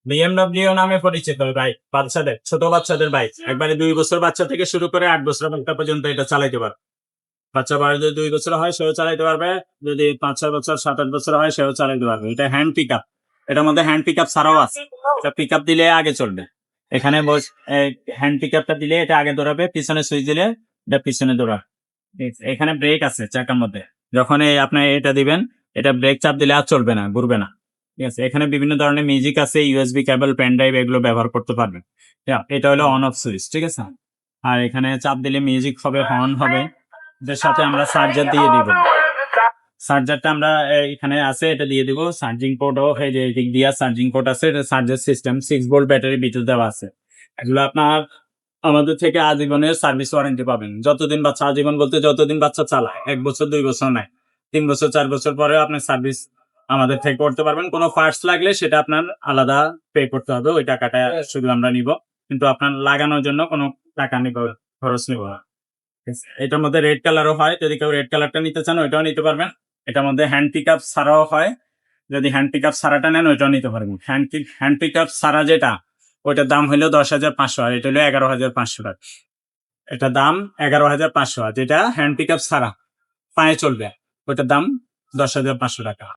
BMW নামে পরিচিত ভাই, বাচ্চাদের, ছোট বাচ্চাদের বাইক। একবারে 2 বছর বাচ্চা থেকে শুরু করে 8 বছর বাচ্চা পর্যন্ত এটা চালাইতে পারবে। বাচ্চা বয়স যদি 2 বছর হয় সেও চালাইতে পারবে, যদি 5-6 বছর 7-8 বছর হয় সেও চালাইতে পারবে। এটা হ্যান্ড পিক আপ, এটার মধ্যে হ্যান্ড পিক আপ ছাড়াও আছে। এটা পিক আপ দিলে আগে চলবে, এখানে হ্যান্ড পিক আপটা দিলে এটা আগে দৌড়াবে, পিছনে সুইচ দিলে এটা পিছনে দৌড়াবে। এখানে ব্রেক আছে চাকার মধ্যে, যখন আপনি এটা দিবেন, এটা ব্রেক চাপ দিলে আর চলবে না, ঘুরবে না। ঠিক আছে, এখানে বিভিন্ন ধরনের মিউজিক আছে, ইউএসবি কেবল, পেন ড্রাইভ এগুলো ব্যবহার করতে পারবেন। এটা হলো অন অফ সুইচ, ঠিক আছে। আর এখানে চাপ দিলে মিউজিক হবে, হর্ন হবে। এর সাথে আমরা চার্জার দিয়ে দিব, চার্জারটা আমরা এখানে আছে, এটা দিয়ে দিব। চার্জিং পোর্টও এই যে দিক দিয়ে চার্জিং পোর্ট আছে, এটা চার্জার সিস্টেম, 6 ভোল্ট ব্যাটারি ভিতরে দেওয়া আছে। এগুলো আপনার আমাদের থেকে আজীবনের সার্ভিস ওয়ারেন্টি পাবেন। যতদিন বাচ্চা, আজীবন বলতে যতদিন বাচ্চা চালায়, 1 বছর 2 বছর নাই, 3 বছর 4 বছর পরে আপনার সার্ভিস আমাদের থেকে করতে পারবেন। কোনো পার্টস লাগলে সেটা আপনার আলাদা পে করতে হবে, ওই টাকাটা শুধু আমরা নিব, কিন্তু আপনার লাগানোর জন্য কোনো টাকা নিব, খরচ নিব না। এটার মধ্যে রেড কালারও হয়, যদি কেউ রেড কালারটা নিতে চান ওইটাও নিতে পারবেন। এটার মধ্যে হ্যান্ড পিক আপ ছাড়াও হয়, যদি হ্যান্ড পিক আপ ছাড়াটা নেন ওইটাও নিতে পারবেন। হ্যান্ড পিক আপ ছাড়া যেটা, ওইটার দাম হলো 10,500, আর এটা হলো 11,500 টাকা। এটার দাম 11,500, আর যেটা হ্যান্ড পিক আপ ছাড়া পায়ে চলবে ওইটার দাম 10,500 টাকা।